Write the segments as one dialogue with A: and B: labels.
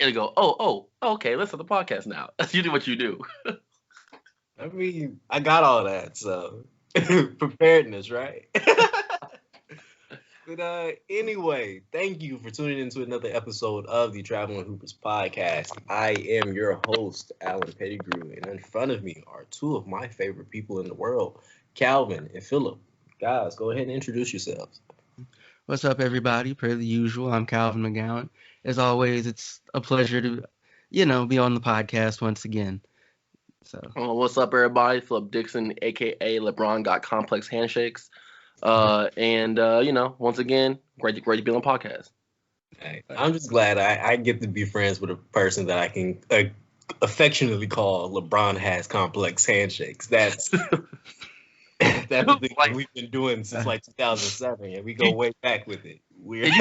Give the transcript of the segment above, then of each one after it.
A: and they go, okay, let's start the podcast now. That's usually what you do.
B: I mean, I got all that, so preparedness, right? But anyway, thank you for tuning into another episode of the Traveling Hoopers podcast. I am your host, Alan Pettigrew, and in front of me are two of my favorite people in the world, Calvin and Philip. Guys, go ahead and introduce yourselves.
C: What's up, everybody? Per the usual, I'm Calvin McGowan. As always, it's a pleasure to, be on the podcast once again. So,
A: what's up, everybody? Philip Dixon, aka LeBron, got complex handshakes. Once again, great to be on the podcast.
B: Hey, I'm just glad I get to be friends with a person that I can affectionately call LeBron has complex handshakes. That's that's the thing we've been doing since like 2007, and we go way back with it. Weird.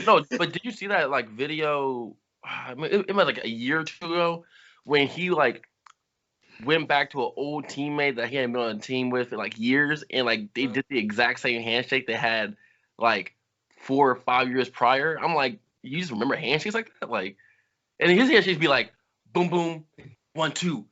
A: But did you see that video? It was like a year or two ago when he went back to an old teammate that he hadn't been on a team with in years, and they did the exact same handshake they had 4 or 5 years prior. I'm like, you just remember handshakes like that? And his handshakes be boom, boom, 1, 2,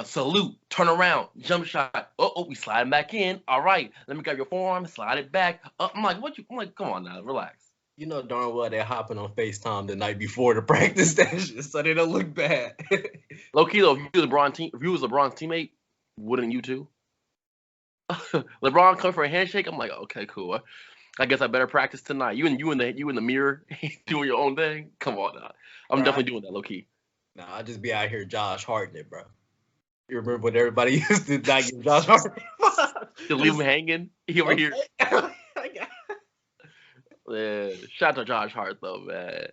A: salute, turn around, jump shot. We slide back in. All right, let me grab your forearm, slide it back. I'm like, I'm like, come on now, relax.
B: You know darn well they're hopping on FaceTime the night before the practice session so they don't look bad.
A: Low key though, if you was LeBron's teammate, wouldn't you too? LeBron come for a handshake. I'm like, okay, cool. I guess I better practice tonight. You in the mirror doing your own thing. Come on now. I'm definitely doing that, low key.
B: Nah, I'll just be out here Josh Harting it, bro. You remember when everybody used to not give Josh Harting?
A: To leave him hanging. He over here. Yeah, shout out to Josh Hart though, man.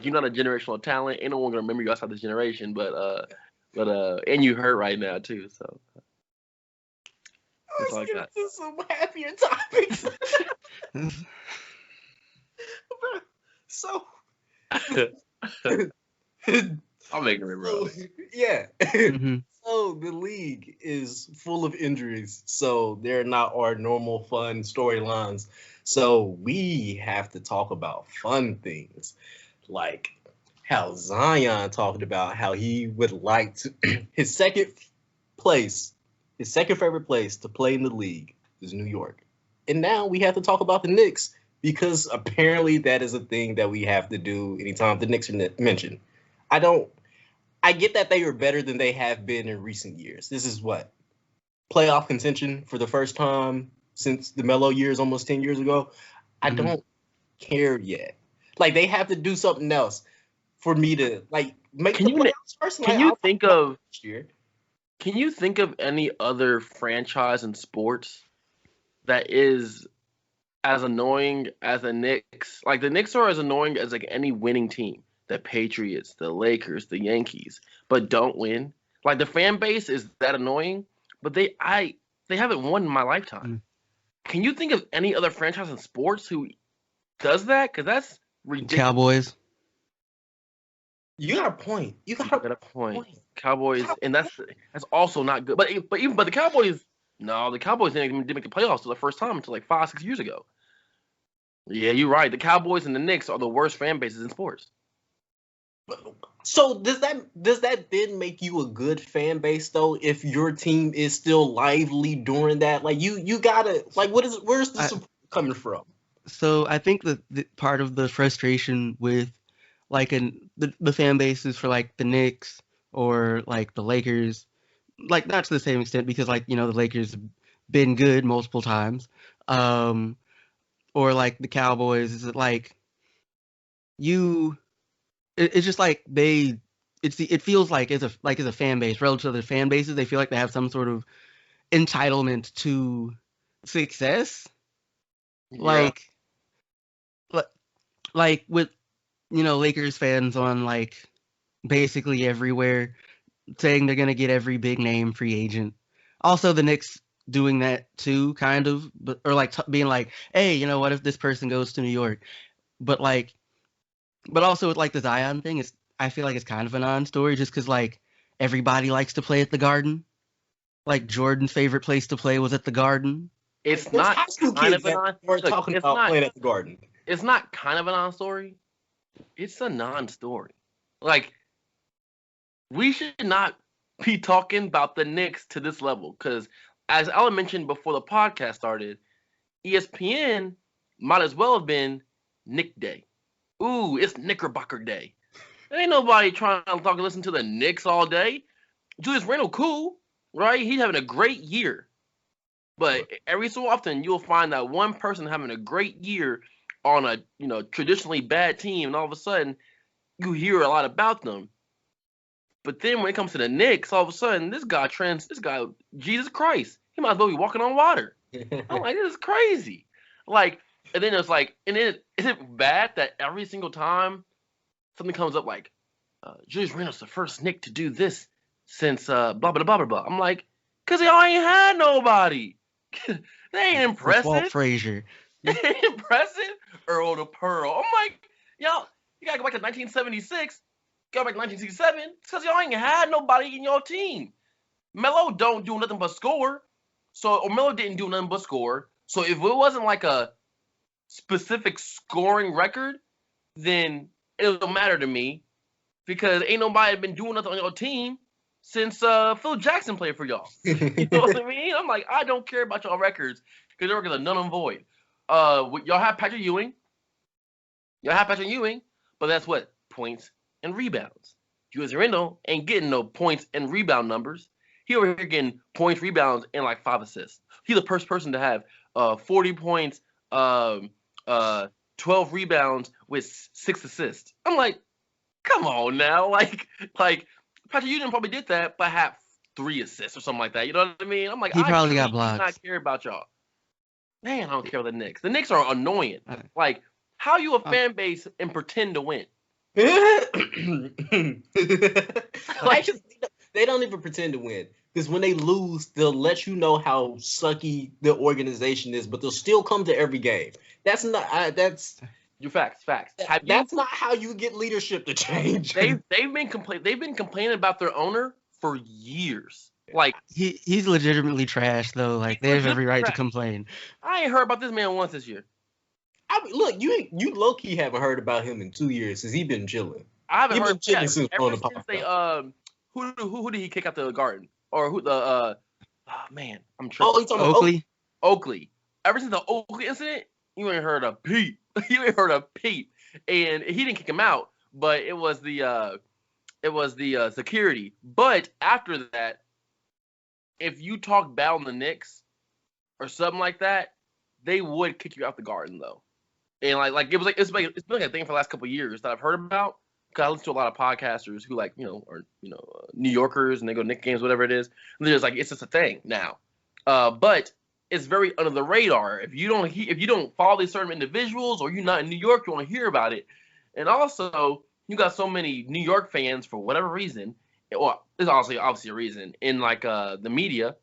A: You're not a generational talent. Ain't no one gonna remember you outside this generation, but and you hurt right now too. So
B: let's get into some happier topics. So
A: I'll make it bro.
B: Yeah. Mm-hmm. So the league is full of injuries, so they're not our normal fun storylines. So we have to talk about fun things, like how Zion talked about how he would like to his second favorite place to play in the league is New York. And now we have to talk about the Knicks because apparently that is a thing that we have to do anytime the Knicks are mentioned. I get that they are better than they have been in recent years. This is playoff contention for the first time since the Melo years, almost 10 years ago. I don't care yet. They have to do something else for me to make the playoffs first.
A: Can you think of any other franchise in sports that is as annoying as the Knicks? The Knicks are as annoying as any winning team. The Patriots, the Lakers, the Yankees, but don't win. The fan base is that annoying, but they haven't won in my lifetime. Can you think of any other franchise in sports who does that? Because that's ridiculous.
C: Cowboys.
B: You got a point.
A: Cowboys, and that's also not good. But the Cowboys, the Cowboys didn't make the playoffs for the first time until 5-6 years ago. Yeah, you're right. The Cowboys and the Knicks are the worst fan bases in sports.
B: So does that then make you a good fan base though? If your team is still lively during that, you gotta where's the support coming from?
C: So I think the part of the frustration with the fan bases for the Knicks or the Lakers, not to the same extent because the Lakers have been good multiple times, or the Cowboys is that it's just it feels like as a fan base relative to other fan bases, they feel like they have some sort of entitlement to success. Yeah. With Lakers fans on basically everywhere saying they're gonna get every big name free agent. Also the Knicks doing that too, kind of, but or being hey, what if this person goes to New York? But also with the Zion thing, I feel it's kind of a non-story just because everybody likes to play at the Garden. Jordan's favorite place to play was at the Garden.
A: It's not kind of a
B: playing at the Garden.
A: It's not kind of a non-story. It's a non-story. Like, we should not be talking about the Knicks to this level because, as Alan mentioned before the podcast started, ESPN might as well have been Nick Day. Ooh, it's Knickerbocker Day. There ain't nobody trying to talk and listen to the Knicks all day. Julius Randle, cool, right? He's having a great year. But every so often, you'll find that one person having a great year on a traditionally bad team, and all of a sudden, you hear a lot about them. But then when it comes to the Knicks, all of a sudden, this guy, Jesus Christ, he might as well be walking on water. I'm like, this is crazy. Like, and then it's like, and then is it bad that every single time something comes up like, Julius Randle's the first Knick to do this since blah blah blah blah blah. I'm like, cause y'all ain't had nobody. They ain't impressive.
C: Walt Frazier.
A: They ain't impressive. Earl the Pearl. I'm like, y'all, you gotta go back to 1976. Go back to 1967. It's cause y'all ain't had nobody in your team. Melo don't do nothing but score. Or Melo didn't do nothing but score. So if it wasn't like a specific scoring record, then it don't matter to me because ain't nobody been doing nothing on your team since Phil Jackson played for y'all. You know what I mean? I'm like, I don't care about y'all records because your records are null and void. Y'all have Patrick Ewing. But that's what? Points and rebounds. Julius Randle ain't getting no points and rebound numbers. He over here getting points, rebounds, and like 5 assists. He's the first person to have 40 points, 12 rebounds with 6 assists. I'm like, come on now. Like Patrick Ewing probably did that, but had 3 assists or something like that. You know what I mean? I'm like,
C: He probably got
A: blocked. I care about y'all. Man, I don't care about the Knicks. The Knicks are annoying. Like, how you a fan base and pretend to win?
B: Actually, they don't even pretend to win. Because when they lose, they'll let you know how sucky the organization is, but they'll still come to every game. That's not. That's
A: your facts.
B: That's not how you get leadership to change.
A: They've been complaining about their owner for years. Like
C: he's legitimately trash though. Like they have every right to complain.
A: I ain't heard about this man once this year.
B: I mean, look, you low key haven't heard about him in 2 years since he's been chilling.
A: I haven't heard
B: chilling since
A: ever since they who did he kick out the Garden or who the oh man I'm tripping.
B: Oh, you talking about
A: Oakley. Ever since the Oakley incident, you ain't heard a peep. And he didn't kick him out, but it was the security. But after that, if you talk bad on the Knicks or something like that, they would kick you out the Garden though. And it's been like a thing for the last couple of years that I've heard about. Because I listen to a lot of podcasters who are New Yorkers and they go to Knicks games, whatever it is. And they're just like, it's just a thing now. But it's very under the radar. If you don't follow these certain individuals or you're not in New York, you want to hear about it. And also, you got so many New York fans for whatever reason. Well, there's obviously a reason in the media,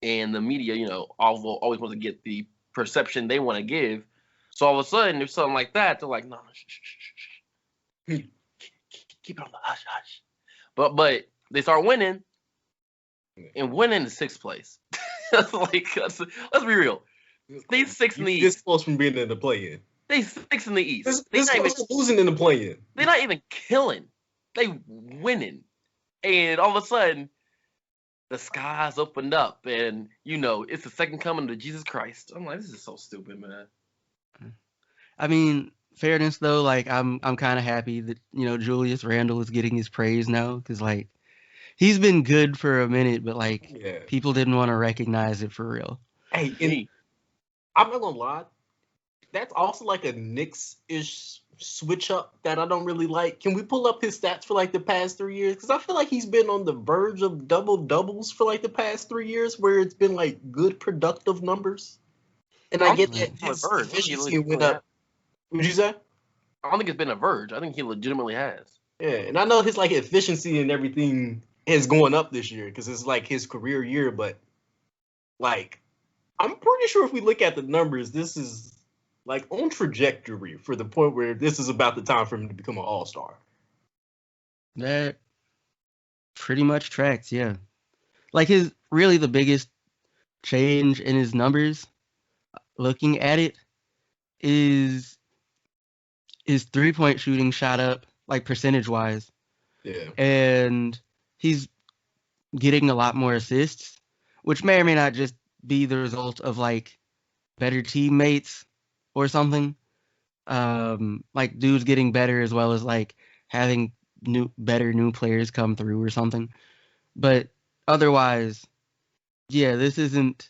A: and the media, always wants to get the perception they want to give. So all of a sudden, if something like that, they're like, no, shh. Keep it on the hush. But they start winning, and winning is 6th place. Let's be real. They 6th in the East.
B: This close from being in the play-in.
A: They 6th in the East.
B: They're not even losing in the play-in.
A: They're not even killing. They winning, and all of a sudden, the skies opened up, and it's the second coming of Jesus Christ. I'm like, this is so stupid, man.
C: I mean, fairness though, like I'm kind of happy that Julius Randle is getting his praise now because like he's been good for a minute, but people didn't want to recognize it for real.
B: Hey, I'm not gonna lie, that's also like a Knicks-ish switch up that I don't really like. Can we pull up his stats for like the past 3 years? Because I feel like he's been on the verge of double doubles for like the past 3 years, where it's been like good productive numbers. And I get that his efficiency went up. What'd you say?
A: I don't think it's been a verge. I think he legitimately has.
B: Yeah, and I know his like efficiency and everything is going up this year because it's like his career year. But like, I'm pretty sure if we look at the numbers, this is like on trajectory for the point where this is about the time for him to become an all-star.
C: That pretty much tracks, yeah. Like really the biggest change in his numbers, looking at it, is his 3-point shooting shot up like percentage-wise.
B: Yeah.
C: And he's getting a lot more assists, which may or may not just be the result of like better teammates or something. Like dudes getting better as well as like having better new players come through or something. But otherwise, yeah, this isn't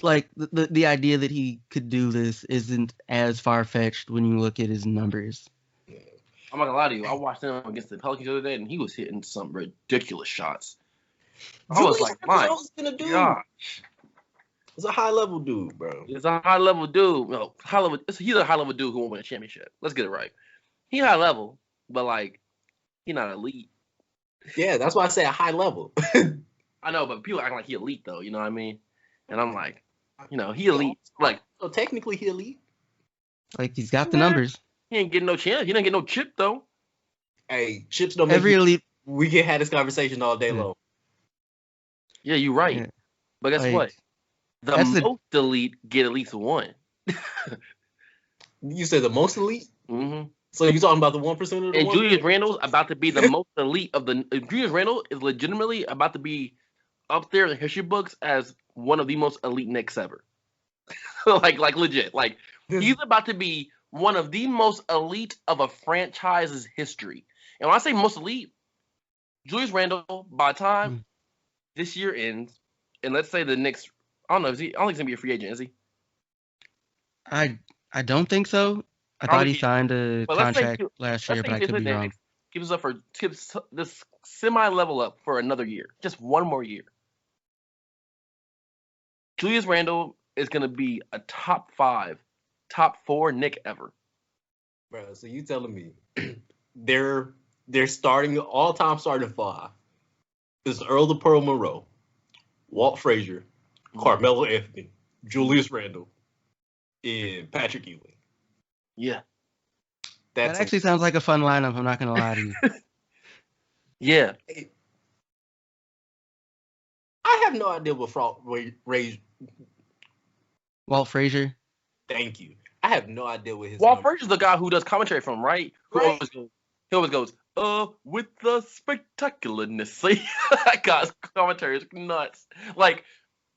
C: like the idea that he could do this isn't as far-fetched when you look at his numbers.
A: I'm not gonna lie to you. I watched him against the Pelicans the other day, and he was hitting some ridiculous shots. I was like, my God.
B: He's a high level dude, bro.
A: He's a high level dude. No, he's a high level dude who won't win a championship. Let's get it right. He's high level, but like, he's not elite.
B: Yeah, that's why I say a high level.
A: I know, but people act like he elite though. You know what I mean? And I'm like, he elite. Like,
B: so technically he elite.
C: Like he's got the numbers.
A: He ain't getting no chance. He didn't get no chip though.
B: Hey, chips don't make
C: elite.
B: We can have this conversation all day long.
A: Yeah, you're right. Yeah. But guess what? The most elite get at least one.
B: You said the most elite?
A: Mm-hmm.
B: So you're talking about the 1% of the
A: And Julius Randle's about to be the most elite of the. Julius Randle is legitimately about to be up there in the history books as one of the most elite Knicks ever. like legit. Like he's about to be one of the most elite of a franchise's history. And when I say most elite, Julius Randle, by the time this year ends, and let's say the Knicks, I don't know, I don't think he's gonna be a free agent, is he?
C: I don't think so. I thought he signed a contract last year, but I could be wrong.
A: Keeps this semi-level up for another year, just one more year. Julius Randle is gonna be a top 4 Knick ever.
B: Bro, so you telling me they're starting the all-time starting 5 is Earl the Pearl Monroe, Walt Frazier, Carmelo Anthony, Julius Randle, and Patrick Ewing.
A: Yeah.
C: That actually sounds like a fun lineup, I'm not going to lie to you.
A: Yeah.
B: I have no idea what
C: Walt Frazier?
B: Thank you. I have no idea what his
A: Walt Frazier's the guy who does commentary from, right? He always goes, with the spectacularness. See, that guy's commentary is nuts. Like,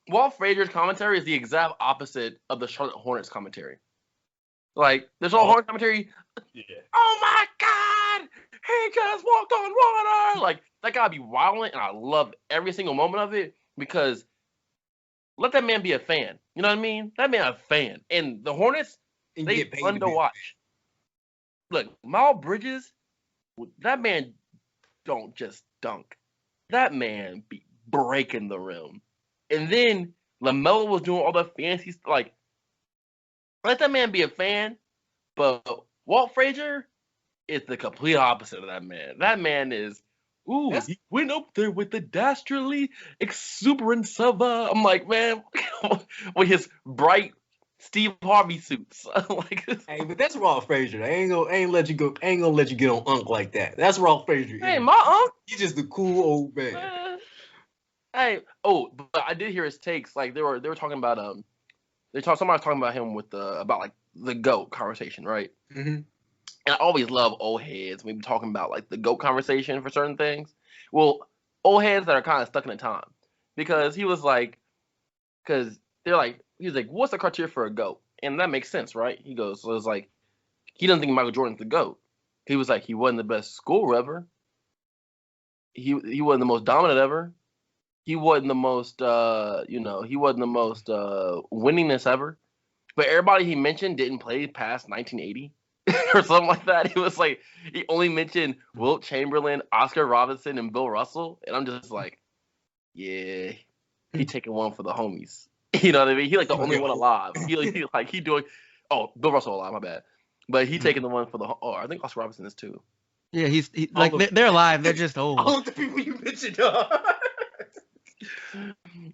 A: Walt Frazier's commentary is the exact opposite of the Charlotte Hornets commentary. Like, the Charlotte Hornets commentary, oh my God, he just walked on water. Like, that guy be wilding, and I love every single moment of it because let that man be a fan. You know what I mean? That man a fan. And the Hornets, they fun to watch. Look, Miles Bridges, that man don't just dunk. That man be breaking the rim. And then LaMelo was doing all the fancy stuff. Like, let that man be a fan. But Walt Frazier is the complete opposite of that man. That man is, he went up there with the dastardly exuberance of I'm like, man, with his bright Steve Harvey suits. Like,
B: hey, but that's Walt Frazier. I ain't gonna let you get on Unc like that. That's Walt Frazier.
A: Hey, my Unc,
B: he's just a cool old man.
A: Hey, but I did hear his takes. Like they were talking about somebody was talking about him with about like the GOAT conversation, right?
B: Mm-hmm.
A: And I always love old heads when we be talking about like the GOAT conversation for certain things. Well, old heads that are kind of stuck in the time, because he was like, because they're like, he's like, what's the criteria for a GOAT? And that makes sense, right? He goes, so it's like, he doesn't think Michael Jordan's the GOAT. He was like, he wasn't the best scorer ever. He wasn't the most dominant ever. He wasn't the most, he wasn't the most winningest ever. But everybody he mentioned didn't play past 1980 or something like that. It was like he only mentioned Wilt Chamberlain, Oscar Robinson, and Bill Russell. And I'm just like, yeah, he taking one for the homies. You know what I mean? He like the only one alive. He doing. Oh, Bill Russell alive. My bad. But he taking the one for the. Oh, I think Oscar Robinson is too.
C: Yeah, he's like they're alive. They're just old.
B: All of the people you mentioned.
A: Oh,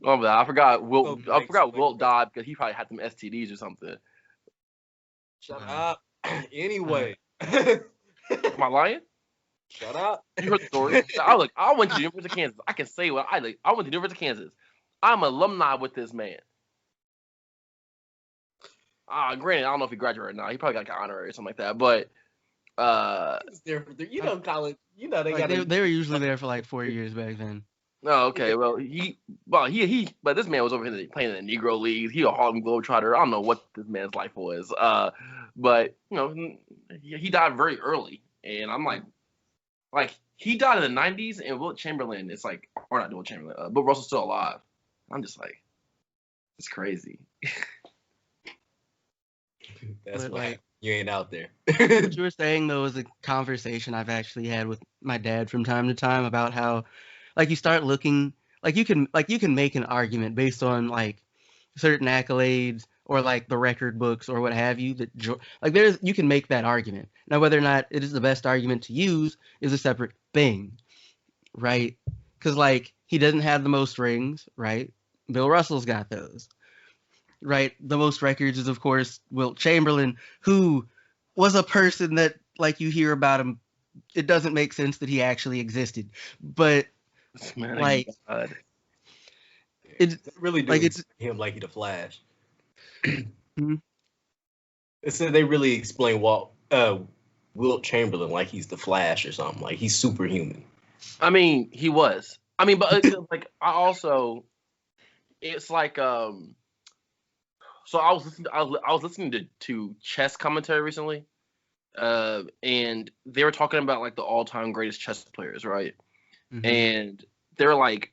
A: I forgot Wilt. I forgot Wilt died because he probably had some STDs or something.
B: Shut up. Anyway,
A: am I lying?
B: Shut up.
A: You heard the story. I went to the University of Kansas. I can say what I like. I went to the University of Kansas. I'm alumni with this man. Granted, I don't know if he graduated or not. He probably got like an honorary or something like that. But
B: You know, college. You know, they
C: Like
B: got
C: they were usually there for like 4 years back then.
A: Oh, okay. Well, but this man was over here playing in the Negro Leagues. He a Harlem Globetrotter. I don't know what this man's life was. But you know, he died very early, and I'm like he died in the '90s, and Wilt Chamberlain is like, or not Wilt Chamberlain, but Russell's still alive. I'm just like, it's crazy.
B: That's
C: But,
B: why
C: like,
B: you ain't out there.
C: what you were saying though is a conversation I've actually had with my dad from time to time about how, like, you start looking like you can make an argument based on like certain accolades or like the record books or what have you that like there's you can make that argument. Now whether or not it is the best argument to use is a separate thing, right? Because like he doesn't have the most rings, right? Bill Russell's got those, right? The most records is of course Wilt Chamberlain, who was a person that like you hear about him, it doesn't make sense that he actually existed, but
A: Man,
C: like
A: God.
C: it's
B: They really do
C: like it's
B: him like he the Flash.
C: Mhm.
B: It said they really explain Wilt Chamberlain like he's the Flash or something. Like he's superhuman.
A: I mean, he was. I mean, but like I also, it's like So I was listening to chess commentary recently, and they were talking about like the all-time greatest chess players, right?
C: Mhm.
A: And they're like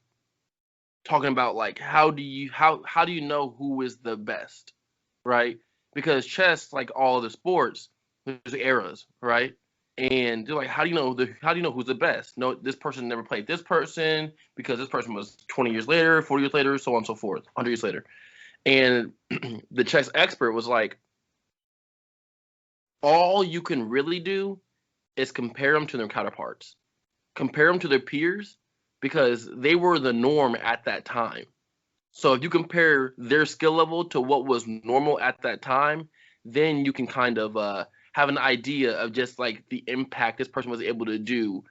A: talking about like how do you know who is the best, right? Because chess, like all other sports, there's eras, right? And they're like, how do you know who's the best? No, this person never played this person because this person was 20 years later, 40 years later, so on and so forth, 100 years later. And the chess expert was like, all you can really do is compare them to their counterparts, compare them to their peers, because they were the norm at that time. So if you compare their skill level to what was normal at that time, then you can kind of have an idea of just like the impact this person was able to do,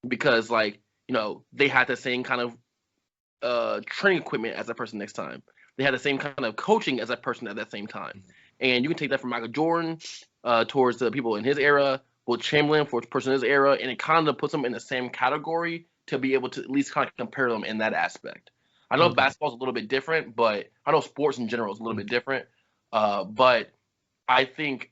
A: because like, you know, they had the same kind of training equipment as that person next time. They had the same kind of coaching as that person at that same time. And you can take that from Michael Jordan towards the people in his era, Wilt Chamberlain for the person in his era, and it kind of puts them in the same category to be able to at least kind of compare them in that aspect. I know basketball is a little bit different, but I know sports in general is a little bit different. But I think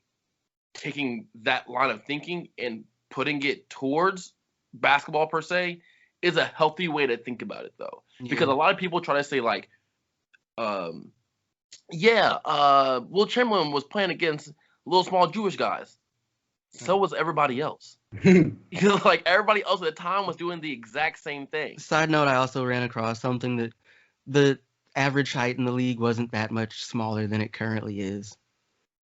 A: taking that line of thinking and putting it towards basketball per se is a healthy way to think about it, though. Because a lot of people try to say like, Wilt Chamberlain was playing against little small Jewish guys. So was everybody else. Like everybody else at the time was doing the exact same thing.
C: Side note, I also ran across something that the average height in the league wasn't that much smaller than it currently is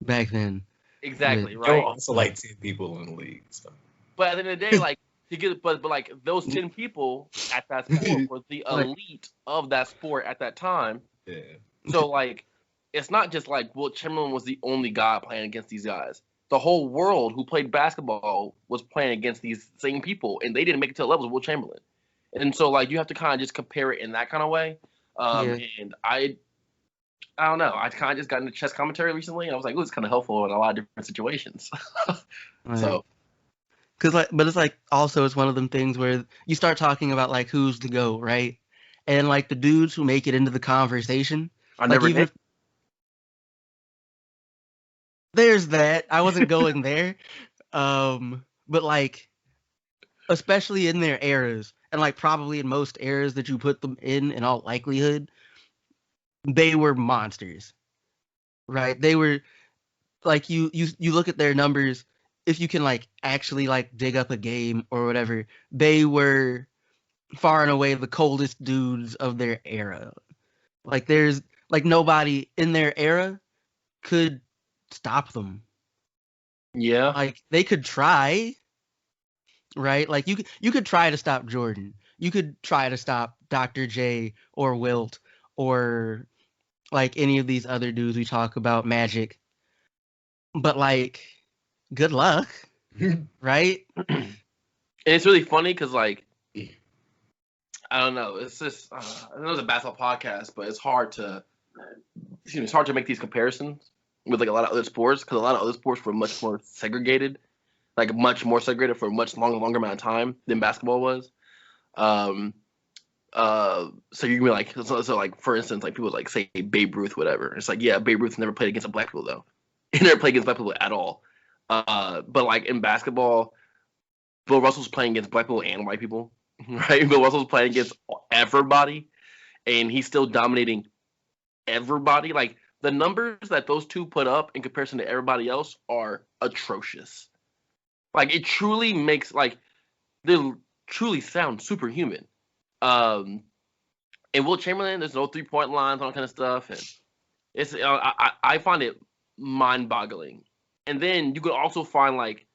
C: back then.
A: Exactly,
C: But,
A: right?
B: Also, like 10 people in the league. So.
A: But at the end of the day, like to get, but like those 10 people at that sport were the elite of that sport at that time.
B: Yeah.
A: So like, it's not just like Wilt Chamberlain was the only guy playing against these guys. The whole world who played basketball was playing against these same people, and they didn't make it to the levels of Wilt Chamberlain. And so like you have to kind of just compare it in that kind of way. And I don't know. I kind of just got into chess commentary recently, and I was like, "Ooh, it's kind of helpful in a lot of different situations." So,
C: but it's like also it's one of them things where you start talking about like who's the GOAT, right? And like the dudes who make it into the conversation, there's that. I wasn't going there, but like especially in their eras, and like probably in most eras that you put them in all likelihood, they were monsters, right? They were like you look at their numbers. If you can like actually like dig up a game or whatever, they were far and away the coldest dudes of their era. Like there's like nobody in their era could stop them.
A: yeah,
C: Like they could try, right? Like you could try to stop Jordan. You could try to stop Dr. J or Wilt or like any of these other dudes we talk about, Magic. But like, good luck, right?
A: And it's really funny because like, I don't know. It's just I know it's a basketball podcast, but it's hard to make these comparisons with like a lot of other sports, because a lot of other sports were much more segregated. like much more segregated for a much longer amount of time than basketball was. So you can be like, so like for instance, like people like say Babe Ruth, whatever. It's like, yeah, Babe Ruth never played against black people though. He never played against black people at all. But like in basketball, Bill Russell's playing against black people and white people, right? Bill Russell's playing against everybody, and he's still dominating everybody. Like the numbers that those two put up in comparison to everybody else are atrocious. Like it truly makes like they truly sound superhuman. And Will Chamberlain, there's no 3-point lines, all that kind of stuff, and it's I find it mind-boggling. And then you could also find like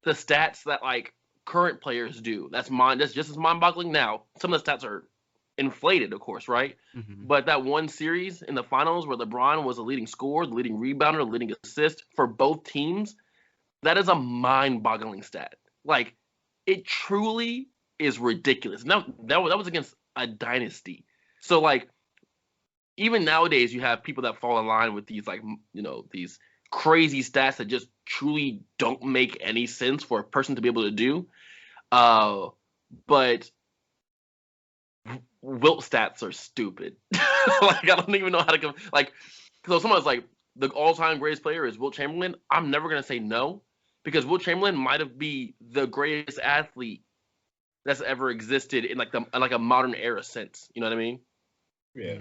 A: the stats that like current players do. That's just as mind-boggling now. Some of the stats are inflated, of course, right?
C: Mm-hmm.
A: But that one series in the finals where LeBron was the leading scorer, the leading rebounder, the leading assist for both teams, that is a mind-boggling stat. Like it truly is ridiculous. Now that was against a dynasty. So like even nowadays you have people that fall in line with these like these crazy stats that just truly don't make any sense for a person to be able to do. But Wilt stats are stupid. Like I don't even know how to like. So someone's like the all-time greatest player is Wilt Chamberlain. I'm never gonna say no because Wilt Chamberlain might have been the greatest athlete that's ever existed in like a modern era sense. You know what I mean?
B: Yeah.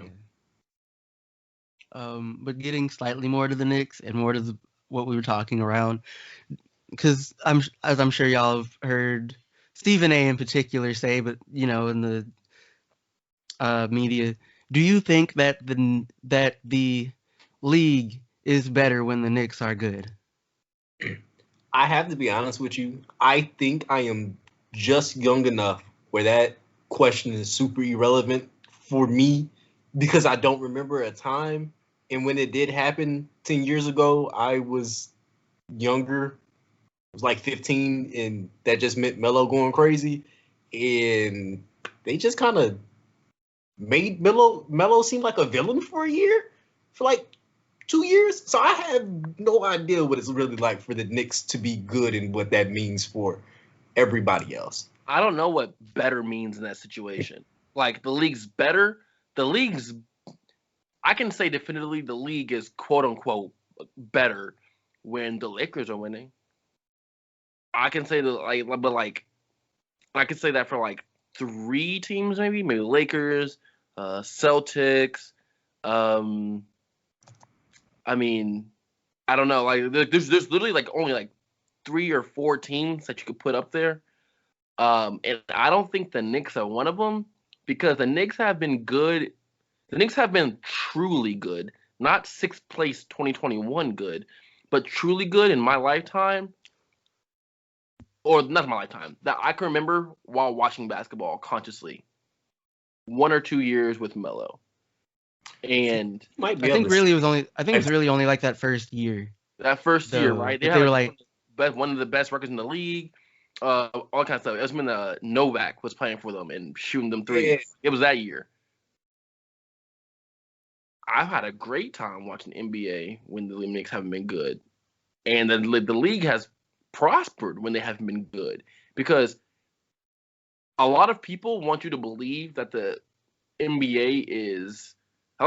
C: But getting slightly more to the Knicks and more to what we were talking around, because as I'm sure y'all have heard Stephen A. in particular say, but in the media, do you think that the league is better when the Knicks are good?
B: I have to be honest with you. I think I am just young enough where that question is super irrelevant for me because I don't remember a time. And when it did happen 10 years ago, I was younger. I was like 15, and that just meant Melo going crazy. And they just kind of made Melo seem like a villain for a year, for like 2 years. So I have no idea what it's really like for the Knicks to be good and what that means for everybody else.
A: I don't know what better means in that situation. Like the league's better. I can say definitively the league is quote unquote better when the Lakers are winning. I can say that I could say that for like 3 teams maybe Lakers, Celtics. I mean, I don't know. Like there's literally like only like 3 or 4 teams that you could put up there. And I don't think the Knicks are one of them because the Knicks have been good. The Knicks have been truly good, not 6th place 2021 good, but truly good in my lifetime, or not my lifetime, that I can remember while watching basketball consciously. 1 or 2 years with Melo. And
C: I think it was really only like that first year.
A: That first year, right?
C: They were like
A: one of the best records in the league. All kinds of stuff. It was when Novak was playing for them and shooting them threes. Yeah. It was that year. I've had a great time watching NBA when the Knicks haven't been good. And the league has prospered when they haven't been good. Because a lot of people want you to believe that the NBA is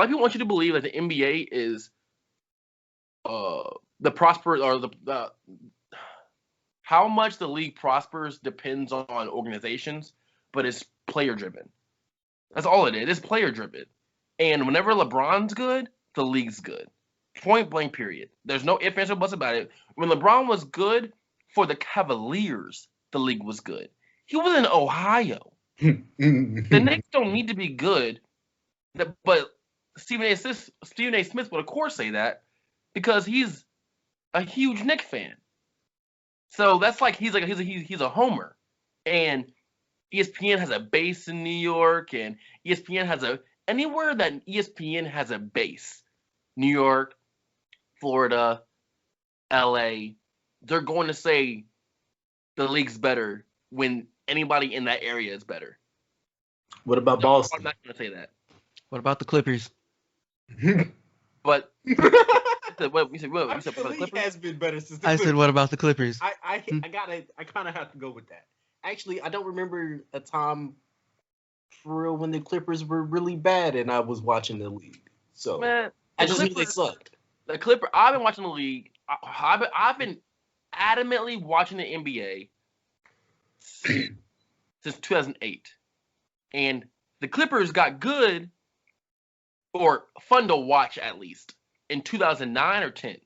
A: the prosper or the how much the league prospers depends on organizations, but it's player driven. That's all it is. It's player driven. And whenever LeBron's good, the league's good. Point blank, period. There's no ifs, ands, or buts about it. When LeBron was good for the Cavaliers, the league was good. He was in Ohio. The Knicks don't need to be good, but Stephen A. Smith would of course say that because he's a huge Knicks fan. So that's like he's a homer, and ESPN has a base in New York, and ESPN has anywhere that ESPN has a base, New York, Florida, LA, they're going to say the league's better when anybody in that area is better.
B: What about Boston?
A: I'm not going to say that.
C: What about the Clippers?
A: But said what? You said what?
B: I
A: You said
B: mean,
A: for
B: the
A: the
B: league
A: Clippers?
B: has been better since the
C: I said,
B: Clippers.
C: what about the Clippers?
B: I kind of have to go with that. Actually, I don't remember a time for real when the Clippers were really bad and I was watching the league. So
A: Man,
B: I
A: the
B: just knew they
A: Clippers.
B: sucked.
A: The Clipper. I've been watching the league. I've been adamantly watching the NBA since 2008, and the Clippers got good or fun to watch at least in 2009 or 10.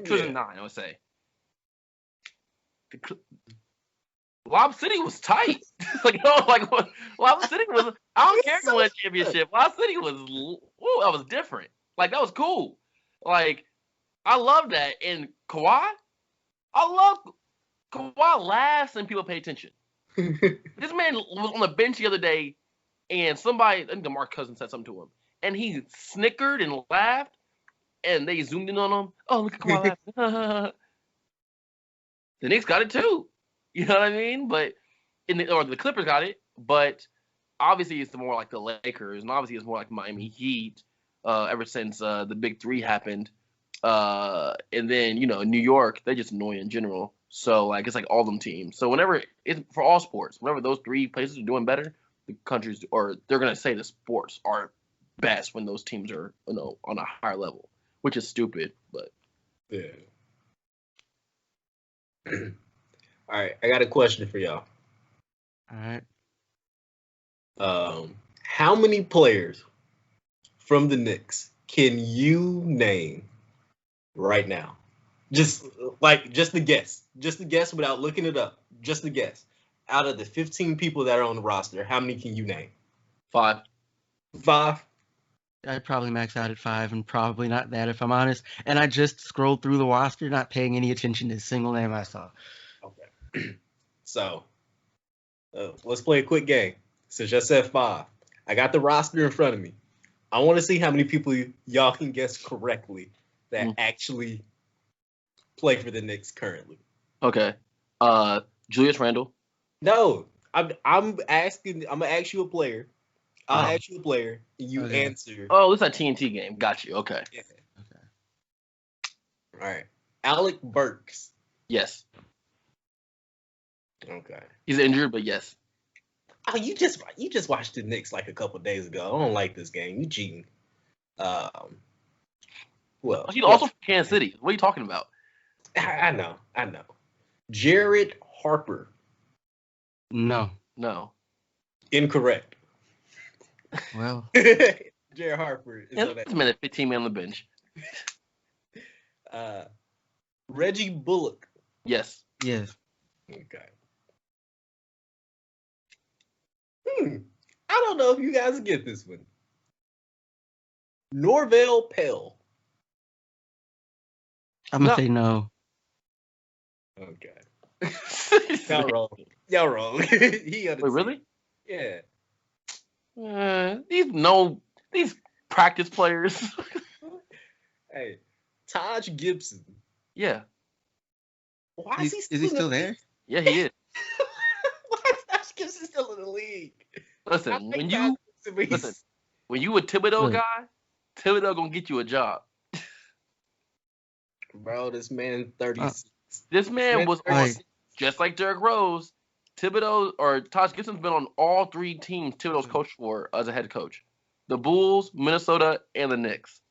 A: 2009, I would say. Lob City was tight. Lob City was. I don't care who won the championship. Lob City was. Ooh, that was different. Like that was cool. Like I love that. And Kawhi, I love Kawhi laughs and people pay attention. This man was on the bench the other day, and somebody, I think DeMarcus Cousins said something to him, and he snickered and laughed, and they zoomed in on him. Oh, look at Kawhi laughing. The Knicks got it too. You know what I mean? But or the Clippers got it, but obviously it's more like the Lakers, and obviously it's more like Miami Heat. Ever since the Big Three happened, and then New York, they're just annoying in general. So like it's like all them teams. So whenever it's for all sports, whenever those three places are doing better, the countries or they're gonna say the sports are best when those teams are on a higher level, which is stupid, but
B: Yeah. All right, I got a question for y'all.
C: All right.
B: How many players from the Knicks can you name right now? Just a guess. Just a guess without looking it up. Just a guess. Out of the 15 people that are on the roster, how many can you name?
A: 5.
B: 5?
C: I'd probably max out at 5, and probably not that if I'm honest. And I just scrolled through the roster, not paying any attention to a single name I saw.
B: Okay. So, let's play a quick game. Since I said 5, I got the roster in front of me. I want to see how many people y'all can guess correctly that actually play for the Knicks currently.
A: Okay. Julius Randle.
B: No, I'm asking. I'm gonna ask you a player. I'll ask you a player, and you answer.
A: Oh, this is a TNT game. Got you. Okay.
B: Yeah. Okay. All right. Alec Burks.
A: Yes.
B: Okay.
A: He's injured, but yes.
B: Oh, you just watched the Knicks like a couple days ago. I don't like this game. You cheating. Well,
A: he's also from Kansas City. What are you talking about?
B: I know. Jared Harper.
C: No.
B: Incorrect.
C: Well.
B: Jared Harper is on that.
A: This man at 15 man on the bench.
B: Reggie Bullock.
A: Yes.
C: Yes.
B: Okay. I don't know if you guys get this one. Norvell Pell.
C: I'm going to say no.
B: Okay. Y'all wrong.
A: Wait, really?
B: Yeah.
A: These practice players.
B: Hey, Taj Gibson.
A: Yeah.
B: Why is he
C: still there?
A: Yeah, he is.
B: Why is Taj Gibson still in the league?
A: Listen, when you a Thibodeau guy, Thibodeau gonna get you a job.
B: Bro, this man 36.
A: This man was on, just like Derrick Rose. Thibodeau or Taj Gibson's been on all 3 teams Thibodeau's coached for as a head coach: the Bulls, Minnesota, and the Knicks.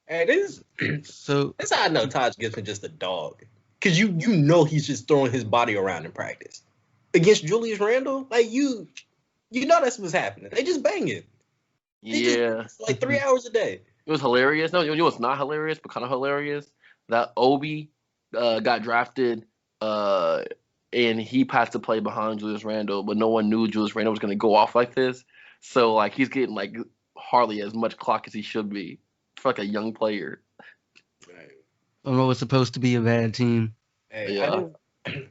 B: Hey, that's how I know Taj Gibson just a dog. Cause you know he's just throwing his body around in practice against Julius Randle. Like you know that's what's happening. They just banging. Just, like 3 hours a day.
A: It was hilarious. No, you know what's not hilarious, but kind of hilarious? That Obi got drafted, and he passed the play behind Julius Randle, but no one knew Julius Randle was going to go off like this. So like he's getting like hardly as much clock as he should be for like a young player.
C: On what was supposed to be a bad team.
B: Hey, yeah.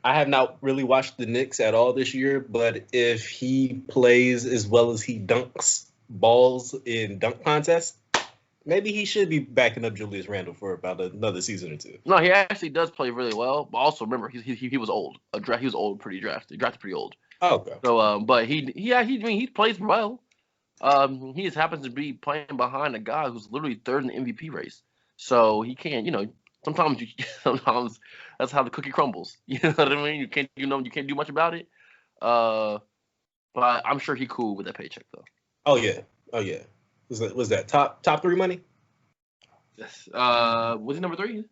B: I have not really watched the Knicks at all this year, but if he plays as well as he dunks balls in dunk contests, maybe he should be backing up Julius Randle for about another season or 2.
A: No, he actually does play really well, but also remember he was old. He was old, drafted pretty old.
B: Oh, okay.
A: So, but he plays well. He just happens to be playing behind a guy who's literally 3rd in the MVP race. So he can't, sometimes sometimes that's how the cookie crumbles. You know what I mean? You can't do much about it. But I'm sure he cool with that paycheck though.
B: Oh yeah. Was that top 3 money?
A: Yes. Was he number 3?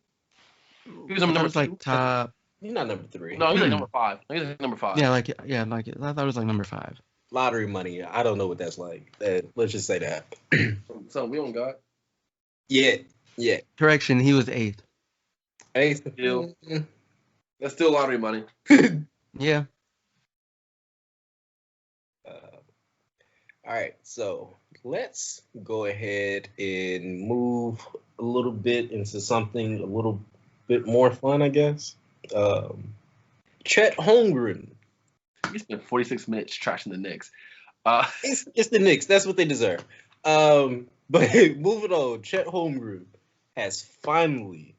A: He was number 2.
C: Like top.
B: He's not number 3.
A: No, he's like number 5. He's like number 5.
C: Yeah, I thought it was like number 5.
B: Lottery money. I don't know what that's like. Let's just say that.
A: So we don't got.
B: Yeah.
C: Correction, he was 8th.
B: 8th.
A: Still. That's still lottery money.
C: Yeah.
B: All right, so let's go ahead and move a little bit into something a little bit more fun, I guess. Chet Holmgren.
A: He spent 46 minutes trashing the Knicks.
B: It's the Knicks. That's what they deserve. But moving on, Chet Holmgren has finally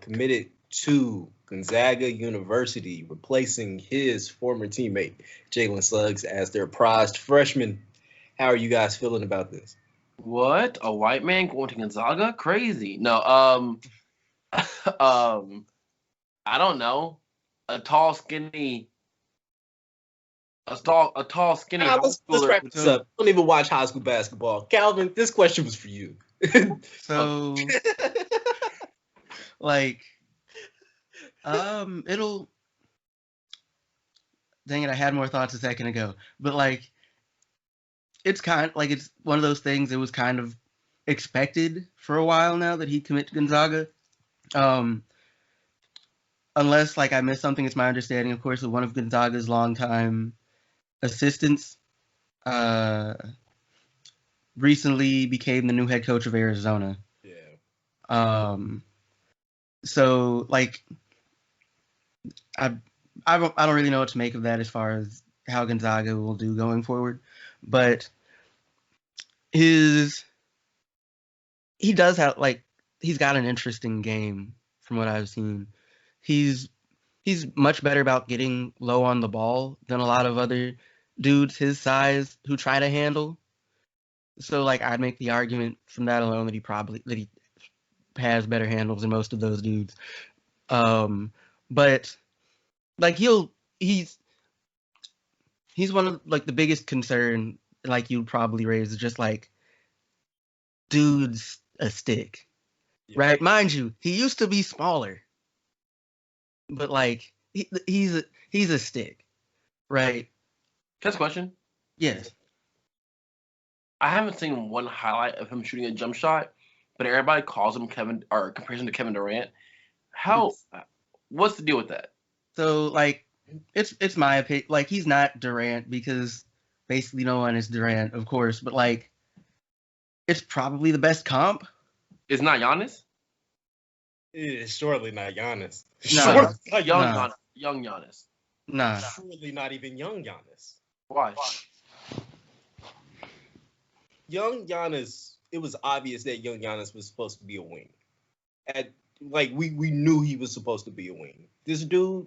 B: committed to Gonzaga University, replacing his former teammate Jalen Suggs as their prized freshman. How are you guys feeling about this?
A: What? A white man going to Gonzaga? Crazy. No. I don't know. A tall, skinny. Let's
B: wrap this up. Don't even watch high school basketball. Calvin, this question was for you.
C: So, like, it'll. Dang it! I had more thoughts a second ago, but like, it's it's one of those things. It was kind of expected for a while now that he'd commit to Gonzaga. Unless like I missed something, it's my understanding, of course, that one of Gonzaga's longtime assistants recently became the new head coach of Arizona.
B: Yeah.
C: So like I don't really know what to make of that as far as how Gonzaga will do going forward, but he does have he's got an interesting game from what I've seen. He's much better about getting low on the ball than a lot of other dudes his size who try to handle. So like I'd make the argument from that alone that he has better handles than most of those dudes. But like he's one of like the biggest concern like you'd probably raise is just like dude's a stick. Yeah. Right? Mind you, he used to be smaller. But like he's a stick. Right?
A: Just a question.
C: Yes.
A: I haven't seen one highlight of him shooting a jump shot, but everybody calls him Kevin or compares him to Kevin Durant. What's the deal with that?
C: So like it's my opinion. Like he's not Durant because basically no one is Durant, of course, but like it's probably the best comp.
A: It's not Giannis?
B: It's surely not Giannis.
A: No. Young Giannis.
C: Nah.
B: Surely not even young Giannis.
A: Why?
B: Young Giannis, it was obvious that young Giannis was supposed to be a wing. We knew he was supposed to be a wing. This dude,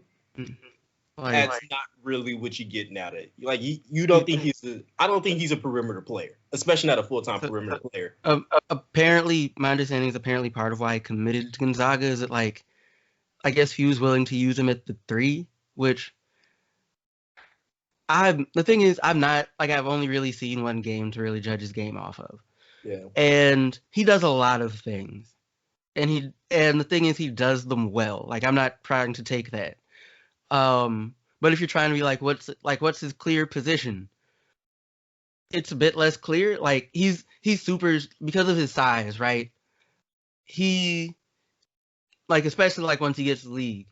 B: that's not really what you're getting out of it. Like you don't think I don't think he's a perimeter player, especially not a full-time perimeter player.
C: Apparently, my understanding is part of why he committed to Gonzaga is that like, I guess he was willing to use him at the 3, which the thing is, I'm not like I've only really seen one game to really judge his game off of.
B: Yeah.
C: And he does a lot of things. And the thing is he does them well. Like I'm not trying to take that. But if you're trying to be like what's his clear position? It's a bit less clear. Like he's super because of his size, right? He like especially like once he gets to the league.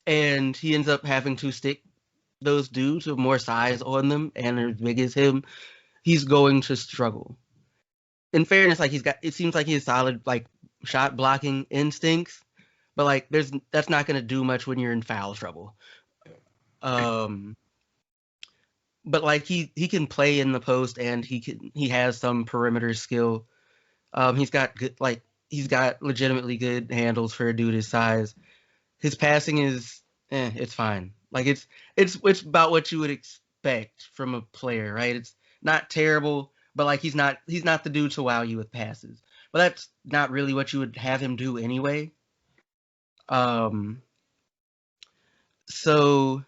C: And he ends up having to stick those dudes with more size on them and are as big as him, he's going to struggle. In fairness, like it seems like he has solid like shot blocking instincts, but like that's not going to do much when you're in foul trouble. But like he can play in the post and he has some perimeter skill. He's got legitimately good handles for a dude his size. His passing is it's fine. Like it's about what you would expect from a player, right? It's not terrible, but like he's not the dude to wow you with passes. but that's not really what you would have him do anyway. So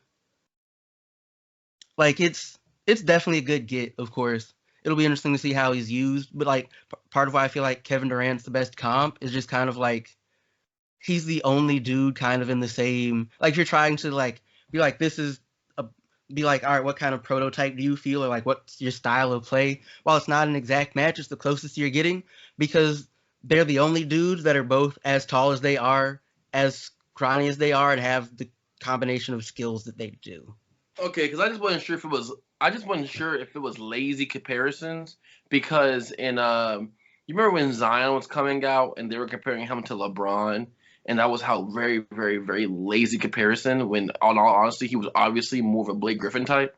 C: like it's definitely a good get, of course. It'll be interesting to see how he's used, but like part of why I feel like Kevin Durant's the best comp is just kind of like he's the only dude kind of in the same, like if you're trying to like be like this is a, be like, all right, what kind of prototype do you feel, or like what's your style of play? While it's not an exact match, it's the closest you're getting because they're the only dudes that are both as tall as they are, as scrawny as they are, and have the combination of skills that they do.
A: Okay, because I just wasn't sure if it was lazy comparisons because in you remember when Zion was coming out and they were comparing him to LeBron, and that was how very, very, very lazy comparison when, on all honesty, he was obviously more of a Blake Griffin type.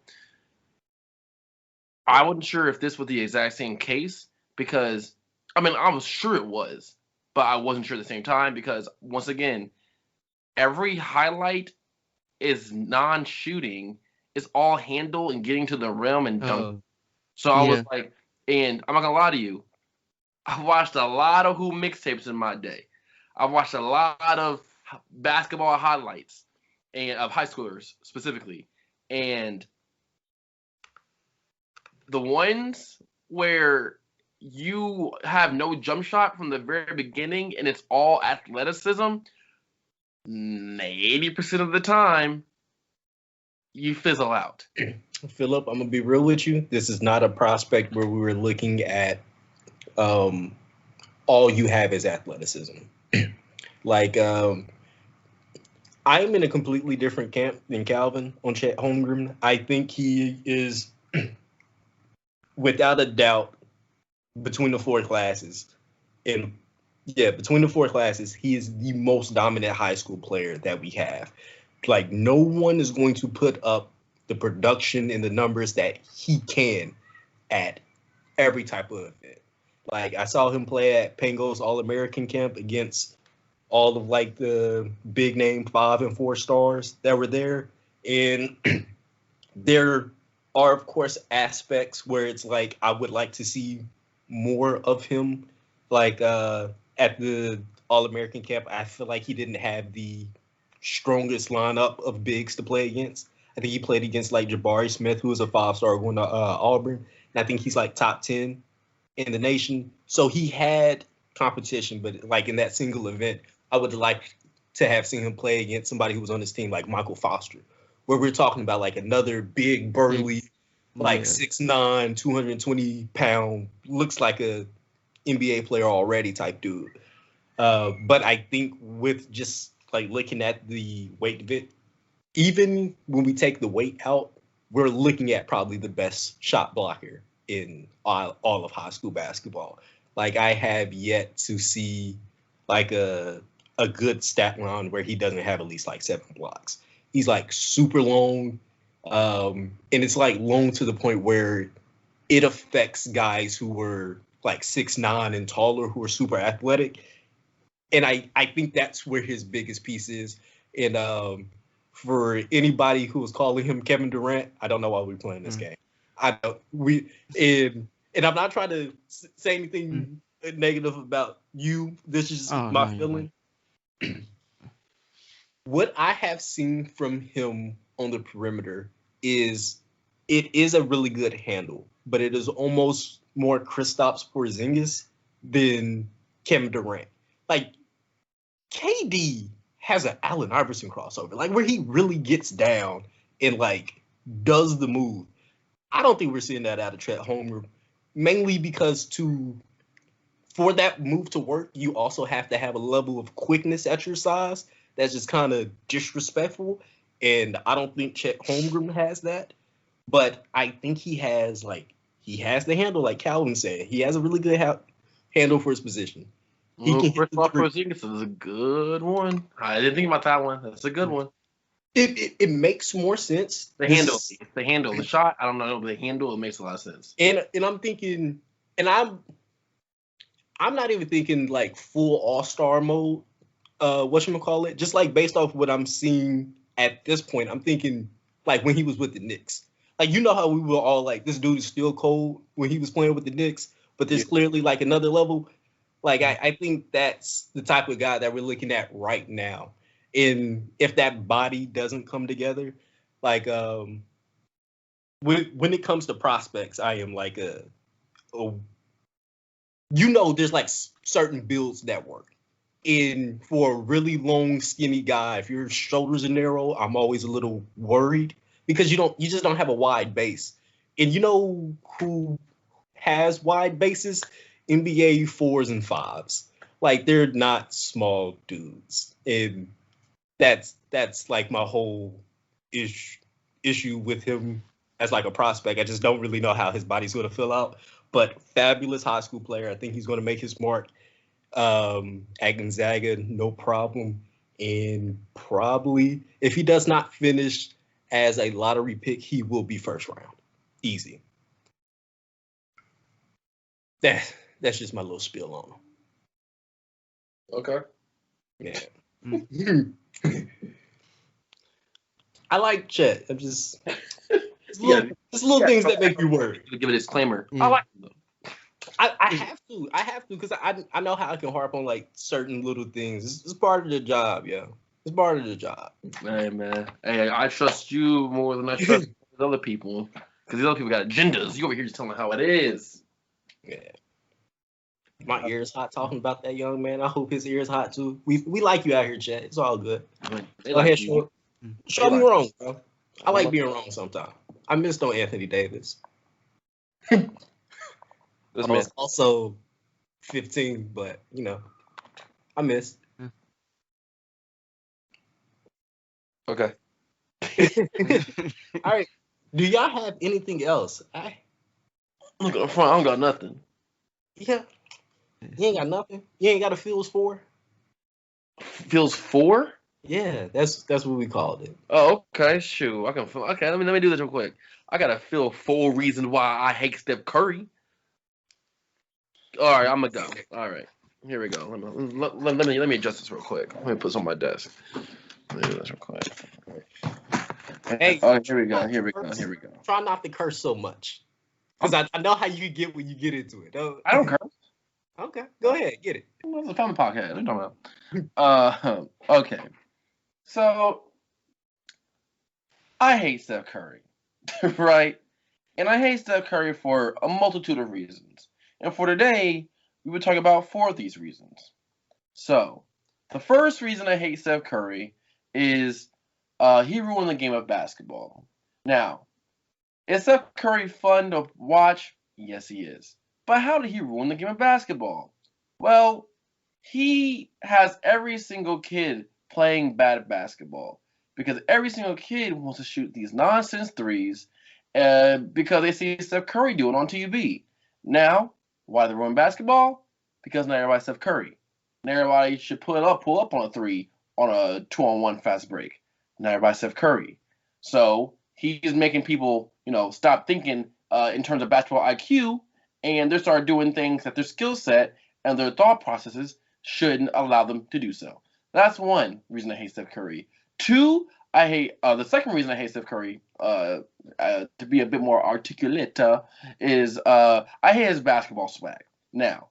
A: I wasn't sure if this was the exact same case because, I mean, I was sure it was, but I wasn't sure at the same time because, once again, every highlight is non-shooting. It's all handle and getting to the rim and dunk. So I was like, and I'm not going to lie to you, I watched a lot of Who mixtapes in my day. I watched a lot of basketball highlights and of high schoolers specifically. And the ones where you have no jump shot from the very beginning and it's all athleticism, 80% of the time, you fizzle out.
B: Philip, I'm going to be real with you. This is not a prospect where we were looking at all you have is athleticism. Like, I'm in a completely different camp than Calvin on Chet Holmgren. I think he is, without a doubt, between the four classes, he is the most dominant high school player that we have. Like, no one is going to put up the production and the numbers that he can at every type of event. Like, I saw him play at Pango's All-American camp against all of, like, the big-name 5 and 4 stars that were there. And there are, of course, aspects where it's like I would like to see more of him. Like, at the All-American camp, I feel like he didn't have the strongest lineup of bigs to play against. I think he played against, like, Jabari Smith, who was a 5-star going to Auburn. And I think he's, like, top 10 in the nation. So he had competition, but, like, in that single event, I would like to have seen him play against somebody who was on his team, like Michael Foster, where we're talking about, like, another big, burly, like, 6'9", 220-pound, looks like a NBA player already type dude. But I think with just, like, looking at the weight of it, even when we take the weight out, we're looking at probably the best shot blocker in all of high school basketball. Like, I have yet to see, like, a good stat line where he doesn't have at least, like, 7 blocks. He's, like, super long, and it's, like, long to the point where it affects guys who were, like, 6'9" and taller, who are super athletic. And I think that's where his biggest piece is. And for anybody who was calling him Kevin Durant, I don't know why we're playing this game. And I'm not trying to say anything negative about you. This is my feeling. What I have seen from him on the perimeter is it is a really good handle, but it is almost more Kristaps Porzingis than Kevin Durant. Like, KD has an Allen Iverson crossover, like, where he really gets down and, like, does the move. I don't think we're seeing that out of Chet Holmgren, mainly because for that move to work, you also have to have a level of quickness at your size that's just kind of disrespectful, and I don't think Chet Holmgren has that. But I think he has the handle, like Calvin said. He has a really good handle for his position.
A: First off, Porzingis is a good one. I didn't think about that one. That's a good one.
B: It makes more sense.
A: The handle, the shot. I don't know, but the handle, it makes a lot of sense.
B: And I'm thinking, and I'm not even thinking like full all-star mode. Whatchamacallit? Just like based off what I'm seeing at this point, I'm thinking like when he was with the Knicks. Like, you know how we were all like, this dude is still cold when he was playing with the Knicks, but there's clearly like another level. Like I think that's the type of guy that we're looking at right now. And if that body doesn't come together, like when it comes to prospects, I am like a there's like certain builds that work. And for a really long, skinny guy, if your shoulders are narrow, I'm always a little worried because you just don't have a wide base. And you know who has wide bases? NBA 4s and 5s. Like they're not small dudes. And that's like my whole issue with him as like a prospect. I just don't really know how his body's going to fill out. But fabulous high school player. I think he's going to make his mark at Gonzaga, no problem. And probably if he does not finish as a lottery pick, he will be first round. Easy. That's just my little spiel on
A: Okay.
B: him. Yeah. I like Chet. I'm just little things that make you worry.
A: Give a disclaimer.
C: Yeah.
A: I like him.
B: I have to because I know how I can harp on like certain little things. It's part of the job, yeah. It's part of the job.
A: Hey man, hey, I trust you more than I trust other people because these other people got agendas. You over here just telling how it is.
B: Yeah. My ear's hot talking about that young man. I hope his ear's hot too. We like you out here, Chad. It's all good.
A: They
B: Go
A: like
B: ahead,
A: you.
B: show me wrong, bro. I like being wrong sometimes. I missed on Anthony Davis.
A: This
B: I
A: man.
B: was also 15, but you know, I missed.
A: Okay.
B: All right. Do y'all have anything else?
A: Look up front. I don't got nothing.
B: Yeah. You ain't got nothing. You ain't got a Fields 4.
A: Feels 4?
B: Yeah, that's what we called it.
A: Oh, okay. Shoot. I can. Okay. Let me do this real quick. I gotta feel 4 reasons why I hate Steph Curry. All right, I'm gonna go. All right, here we go. Let me adjust this real quick. Let me put this on my desk. Let me do this real quick.
B: Hey,
A: oh, here we go. Here we go.
B: Try not to curse so much, because I know how you get when you get into it.
A: I don't curse.
B: Okay, go ahead, get it.
A: It's a family podcast. What are you talking about? Okay. So I hate Steph Curry, right? And I hate Steph Curry for a multitude of reasons. And for today, we would talk about 4 of these reasons. So, the first reason I hate Steph Curry is he ruined the game of basketball. Now, is Steph Curry fun to watch? Yes, he is. But how did he ruin the game of basketball? Well, he has every single kid playing bad basketball because every single kid wants to shoot these nonsense threes because they see Steph Curry do it on TV. Now, why they ruin basketball? Because not everybody's Steph Curry. Not everybody should pull up on a 3 on a 2-on-1 fast break. Not everybody's Steph Curry. So he's making people, stop thinking in terms of basketball IQ, and they start doing things that their skill set and their thought processes shouldn't allow them to do so. That's one reason I hate Steph Curry. 2, I hate the second reason I hate Steph Curry, to be a bit more articulate, is I hate his basketball swag. Now,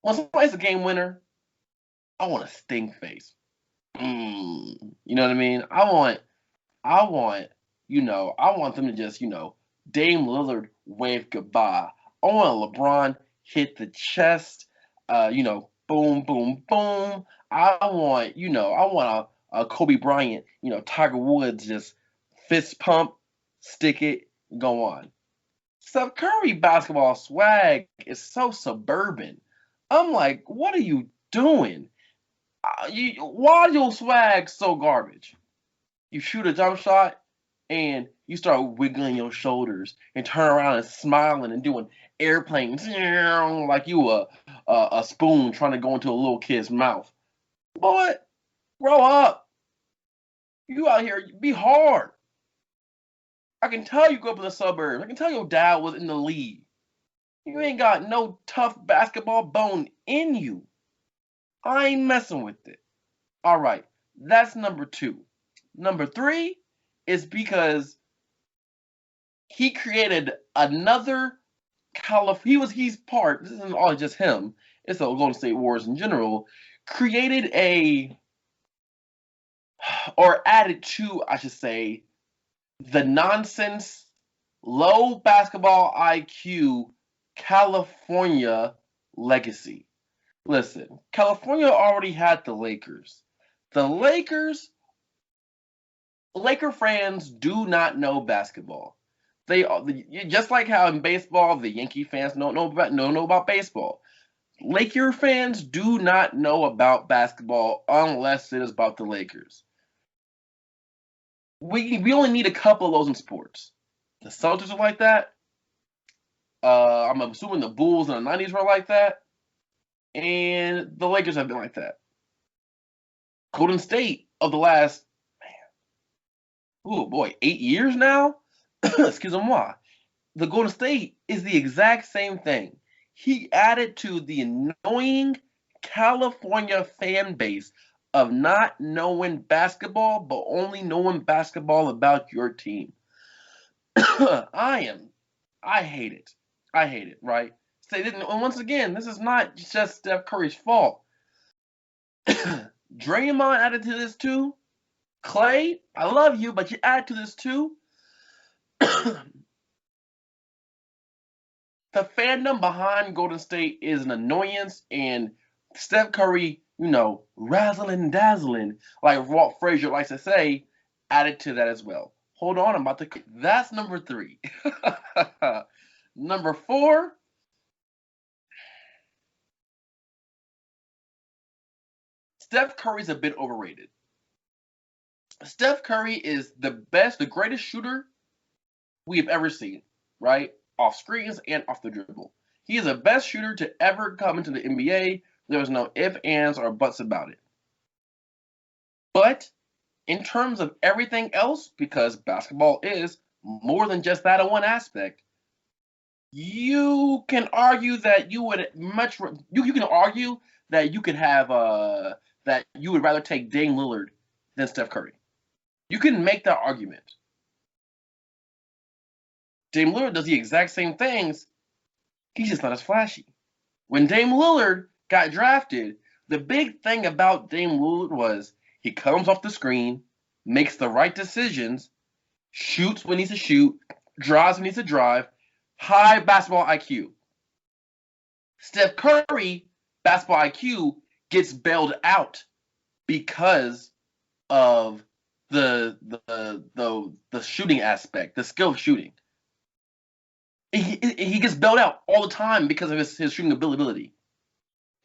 A: when somebody's a game winner, I want a stink face. You know what I mean? I want them to just, Dame Lillard wave goodbye. I want LeBron hit the chest, boom, boom, boom. I want a Kobe Bryant, Tiger Woods just fist pump, stick it, go on. Steph Curry basketball swag is so suburban. I'm like, what are you doing? Why is your swag so garbage? You shoot a jump shot and you start wiggling your shoulders and turn around and smiling and doing airplanes like you a spoon trying to go into a little kid's mouth. Boy, grow up. You out here, be hard. I can tell you grew up in the suburbs. I can tell your dad was in the league. You ain't got no tough basketball bone in you. I ain't messing with it. All right, that's number 2. Number 3 is because he created another he's part, this isn't all just him, it's the Golden State Warriors in general, created or added to, I should say, the nonsense, low basketball IQ California legacy. Listen, California already had the Lakers. The Laker fans do not know basketball. They just like how in baseball the Yankee fans don't know about baseball. Laker fans do not know about basketball unless it is about the Lakers. We only need a couple of those in sports. The Celtics are like that. I'm assuming the Bulls in the 90s were like that. And the Lakers have been like that. Golden State of the last, 8 years now? Excuse-moi. The Golden State is the exact same thing. He added to the annoying California fan base of not knowing basketball, but only knowing basketball about your team. I hate it. I hate it, right? And once again, this is not just Steph Curry's fault. Draymond added to this too. Clay, I love you, but you add to this too. The fandom behind Golden State is an annoyance, and Steph Curry, razzling dazzling, like Walt Frazier likes to say, added to that as well. Hold on, I'm about to. That's number 3. Number 4. Steph Curry's a bit overrated. Steph Curry is the greatest shooter we have ever seen, right? Off screens and off the dribble. He is the best shooter to ever come into the NBA. There was no ifs, ands, or buts about it. But in terms of everything else, because basketball is more than just that in one aspect, you can argue that you would that you would rather take Dame Lillard than Steph Curry. You can make that argument. Dame Lillard does the exact same things. He's just not as flashy. When Dame Lillard got drafted, the big thing about Dame Lillard was he comes off the screen, makes the right decisions, shoots when he needs to shoot, drives when he needs to drive, high basketball IQ. Steph Curry, basketball IQ, gets bailed out because of the shooting aspect, the skill of shooting. He gets bailed out all the time because of his shooting ability.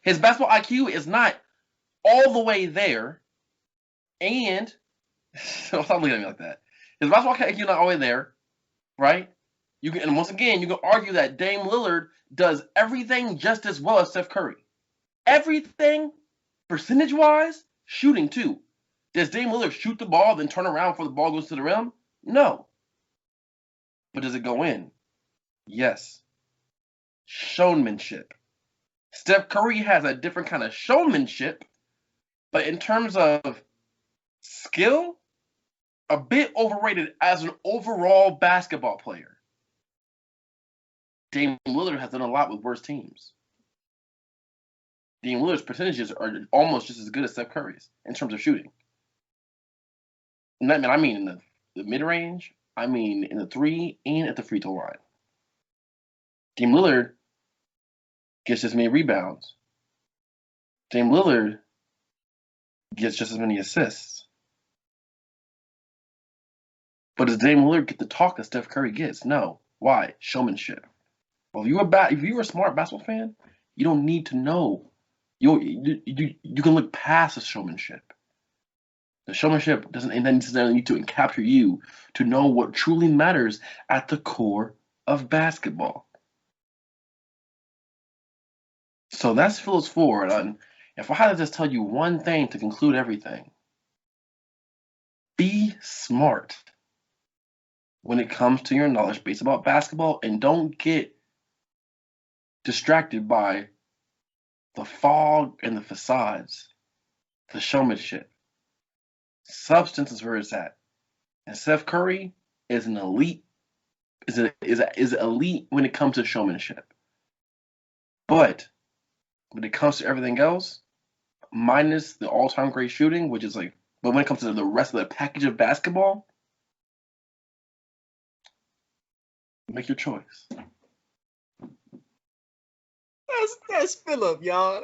A: His basketball IQ is not all the way there, and stop looking at me like that. His basketball IQ is not all the way there, right? And once again, you can argue that Dame Lillard does everything just as well as Steph Curry. Everything, percentage-wise, shooting too. Does Dame Lillard shoot the ball, then turn around before the ball goes to the rim? No. But does it go in? Yes. Showmanship. Steph Curry has a different kind of showmanship, but in terms of skill, a bit overrated as an overall basketball player. Dame Lillard has done a lot with worse teams. Dame Lillard's percentages are almost just as good as Steph Curry's in terms of shooting. And I mean in the mid-range, I mean in the 3 and at the free throw line. Dame Lillard gets just as many rebounds. Dame Lillard gets just as many assists. But does Dame Lillard get the talk that Steph Curry gets? No. Why? Showmanship. Well, if you're a smart basketball fan, you don't need to know. You can look past the showmanship. The showmanship doesn't necessarily need to capture you to know what truly matters at the core of basketball. So that's Phil's 4. And if I had to just tell you one thing to conclude everything, be smart when it comes to your knowledge base about basketball, and don't get distracted by the fog and the facades, the showmanship. Substance is where it's at. And Steph Curry is an elite, is elite when it comes to showmanship. But when it comes to everything else, minus the all-time great shooting, which is like, but when it comes to the rest of the package of basketball, make your choice.
B: That's Philip, y'all.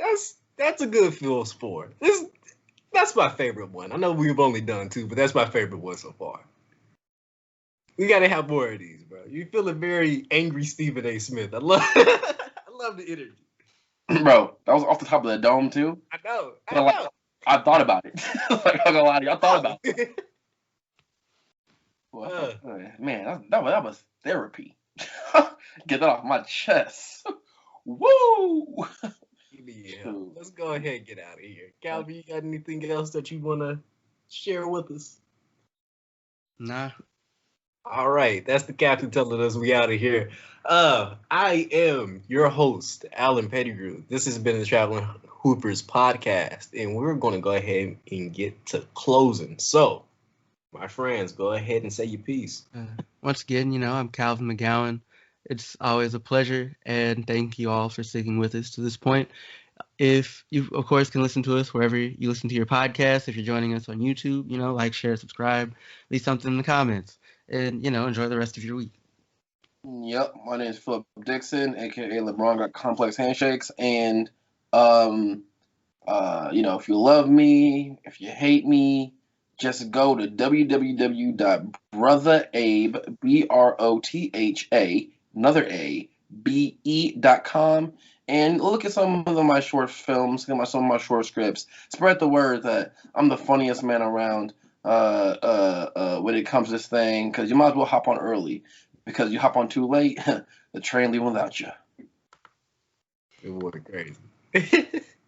B: That's a good Phil sport. That's my favorite one. I know we've only done 2, but that's my favorite one so far. We gotta have more of these, bro. You feeling very angry, Stephen A. Smith. I love the energy.
A: Bro, that was off the top of the dome too.
B: I know.
A: Like, I thought about it. Like, I'm gonna lie to you, I thought about it. Well, man, that was therapy. Get that off my chest. Woo!
B: Yeah, let's go ahead and get out of here. Calvin, you got anything else that you want to share with us?
C: Nah.
B: All right, that's the captain telling us we out of here. I am your host, Alan Pettigrew. This has been the Traveling Hoopers podcast, and we're going to go ahead and get to closing. So, my friends, go ahead and say your piece.
C: Once again, I'm Calvin McGowan. It's always a pleasure, and thank you all for sticking with us to this point. If you, of course, can listen to us wherever you listen to your podcast. If you're joining us on YouTube, like, share, subscribe, leave something in the comments, and, enjoy the rest of your week.
A: Yep, my name is Philip Dixon, aka LeBron got complex handshakes, and if you love me, if you hate me, just go to www.brotherabe, BROTHA, another A, BE.com, and look at some of my short films, some of my short scripts. Spread the word that I'm the funniest man around when it comes to this thing, because you might as well hop on early, because you hop on too late, the train leaving without you.
B: It was crazy.